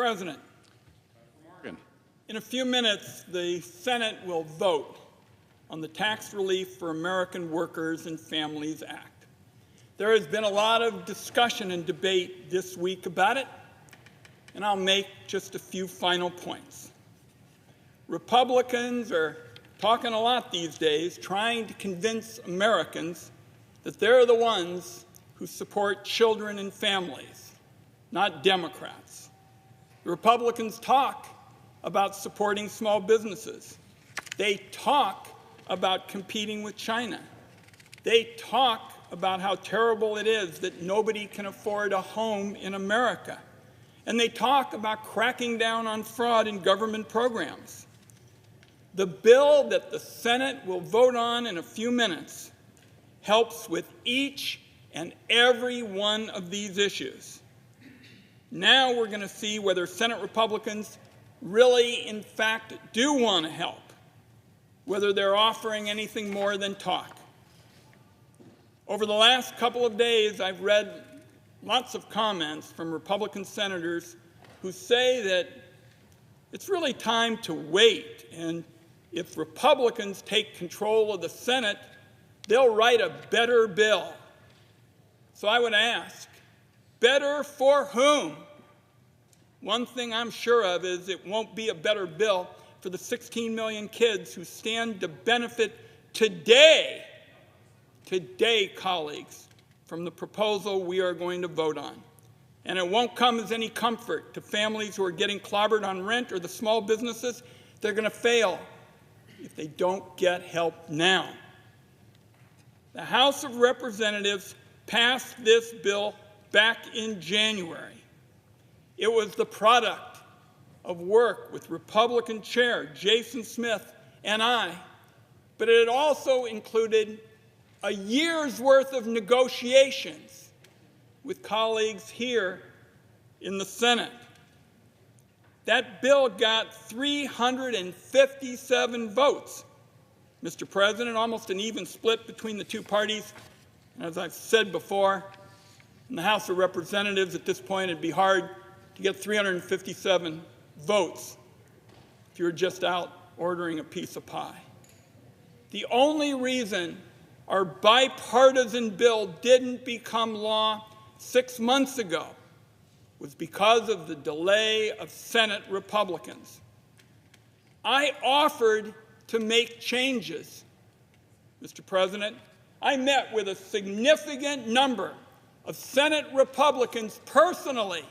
President, in a few minutes, the Senate will vote on the Tax Relief for American Workers and Families Act. There has been a lot of discussion and debate this week about it, and I'll make just a few final points. Republicans are talking a lot these days, trying to convince Americans that they're the ones who support children and families, not Democrats. The Republicans talk about supporting small businesses. They talk about competing with China. They talk about how terrible it is that nobody can afford a home in America. And they talk about cracking down on fraud in government programs. The bill that the Senate will vote on in a few minutes helps with each and every one of these issues. Now we're going to see whether Senate Republicans really, in fact, do want to help, whether they're offering anything more than talk. Over the last couple of days, I've read lots of comments from Republican senators who say that it's really time to wait, and if Republicans take control of the Senate, they'll write a better bill. So I would ask, better for whom? One thing I'm sure of is it won't be a better bill for the 16 million kids who stand to benefit today, colleagues, from the proposal we are going to vote on. And it won't come as any comfort to families who are getting clobbered on rent or the small businesses. They're going to fail if they don't get help now. The House of Representatives passed this bill back in January. It was the product of work with Republican Chair Jason Smith and I, but it also included a year's worth of negotiations with colleagues here in the Senate. That bill got 357 votes. Mr. President, almost an even split between the two parties. And as I've said before, in the House of Representatives at this point, it'd be hard to get 357 votes if you were just out ordering a piece of pie. The only reason our bipartisan bill didn't become law 6 months ago was because of the delay of Senate Republicans. I offered to make changes, Mr. President. I met with a significant number of Senate Republicans personally.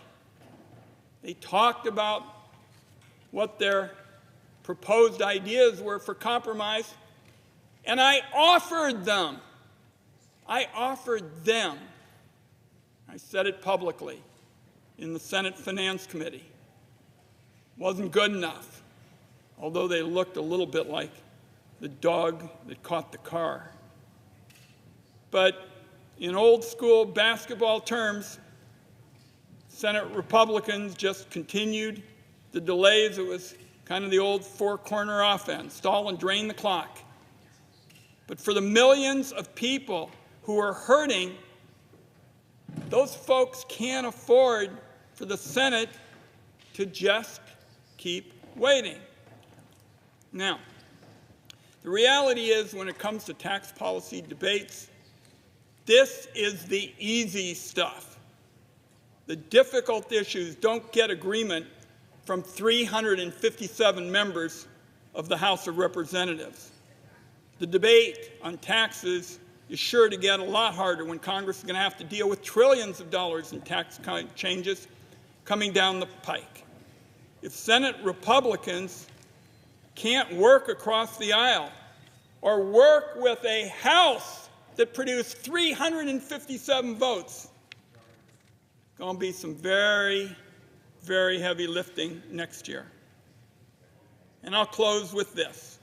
They talked about what their proposed ideas were for compromise, and I offered them. I said it publicly in the Senate Finance Committee. Wasn't good enough, although they looked a little bit like the dog that caught the car. But in old school basketball terms, Senate Republicans just continued the delays. It was kind of the old four-corner offense, stall and drain the clock. But for the millions of people who are hurting, those folks can't afford for the Senate to just keep waiting. Now, the reality is when it comes to tax policy debates, this is the easy stuff. The difficult issues don't get agreement from 357 members of the House of Representatives. The debate on taxes is sure to get a lot harder when Congress is going to have to deal with trillions of dollars in tax changes coming down the pike. If Senate Republicans can't work across the aisle or work with a House that produced 357 votes, going to be some very, very heavy lifting next year. And I'll close with this.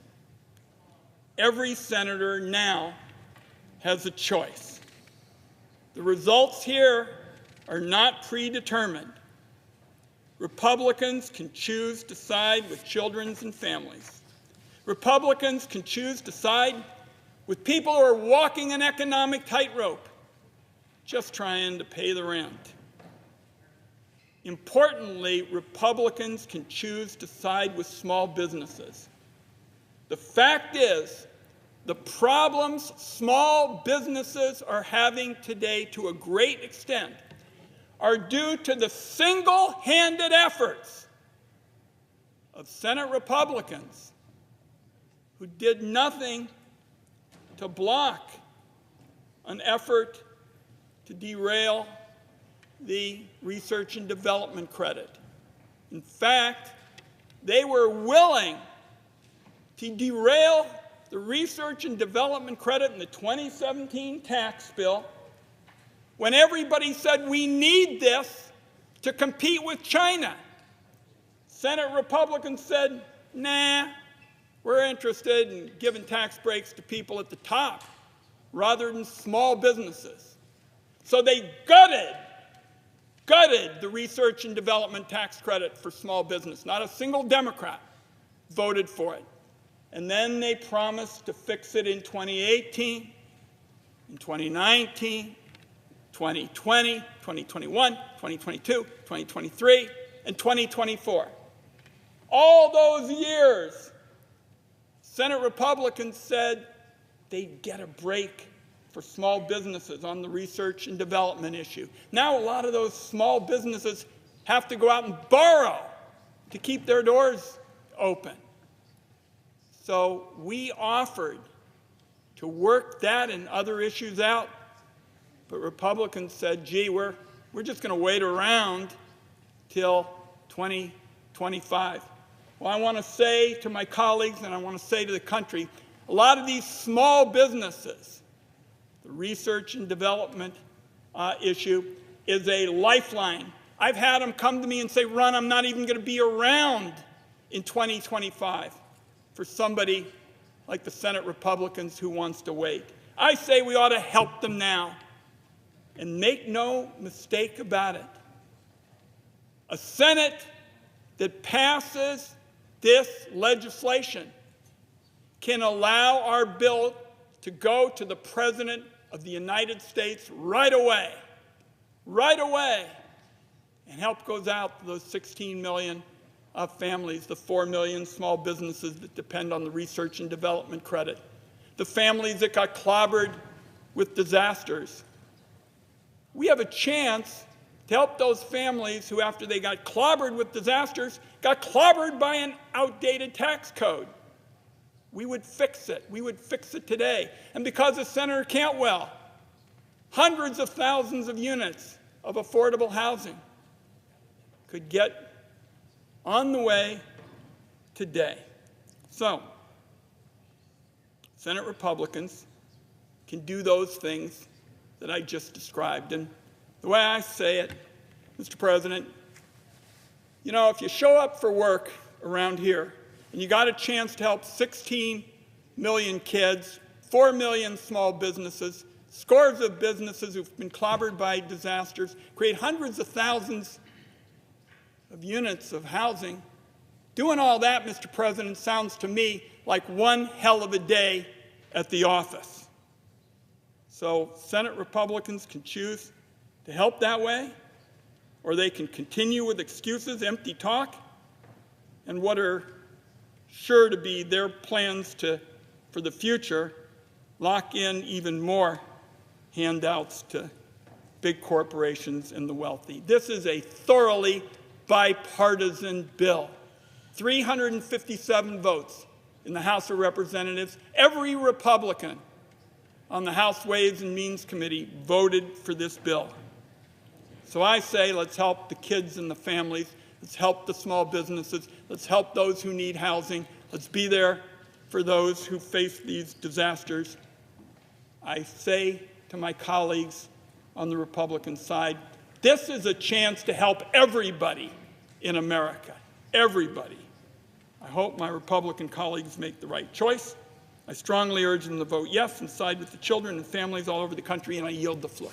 Every senator now has a choice. The results here are not predetermined. Republicans can choose to side with children and families. Republicans can choose to side with people who are walking an economic tightrope, just trying to pay the rent. Importantly, Republicans can choose to side with small businesses. The fact is, the problems small businesses are having today to a great extent are due to the single-handed efforts of Senate Republicans who did nothing to block an effort to derail the research and development credit. In fact, they were willing to derail the research and development credit in the 2017 tax bill when everybody said we need this to compete with China. Senate Republicans said, nah, we're interested in giving tax breaks to people at the top rather than small businesses. So they gutted the research and development tax credit for small business. Not a single Democrat voted for it. And then they promised to fix it in 2018, in 2019, 2020, 2021, 2022, 2023, and 2024. All those years, Senate Republicans said they'd get a break for small businesses on the research and development issue. Now a lot of those small businesses have to go out and borrow to keep their doors open. So we offered to work that and other issues out, but Republicans said, gee, we're just going to wait around till 2025. Well, I want to say to my colleagues and I want to say to the country, a lot of these small businesses, the research and development issue is a lifeline. I've had them come to me and say, Ron, I'm not even going to be around in 2025 for somebody like the Senate Republicans who wants to wait. I say we ought to help them now. And make no mistake about it, a Senate that passes this legislation can allow our bill to go to the President of the United States right away, and help goes out to those 16 million families, the 4 million small businesses that depend on the research and development credit, the families that got clobbered with disasters. We have a chance to help those families who, after they got clobbered with disasters, got clobbered by an outdated tax code. We would fix it. We would fix it today. And because of Senator Cantwell, hundreds of thousands of units of affordable housing could get on the way today. So, Senate Republicans can do those things that I just described. And the way I say it, Mr. President, you know, if you show up for work around here and you got a chance to help 16 million kids, 4 million small businesses, scores of businesses who've been clobbered by disasters, create hundreds of thousands of units of housing, doing all that, Mr. President, sounds to me like one hell of a day at the office. So Senate Republicans can choose to help that way, or they can continue with excuses, empty talk, and what are sure to be their plans for the future, lock in even more handouts to big corporations and the wealthy. This is a thoroughly bipartisan bill. 357 votes in the House of Representatives. Every Republican on the House Ways and Means Committee voted for this bill. So I say let's help the kids and the families. Let's help the small businesses. Let's help those who need housing. Let's be there for those who face these disasters. I say to my colleagues on the Republican side, this is a chance to help everybody in America. Everybody. I hope my Republican colleagues make the right choice. I strongly urge them to vote yes and side with the children and families all over the country, and I yield the floor.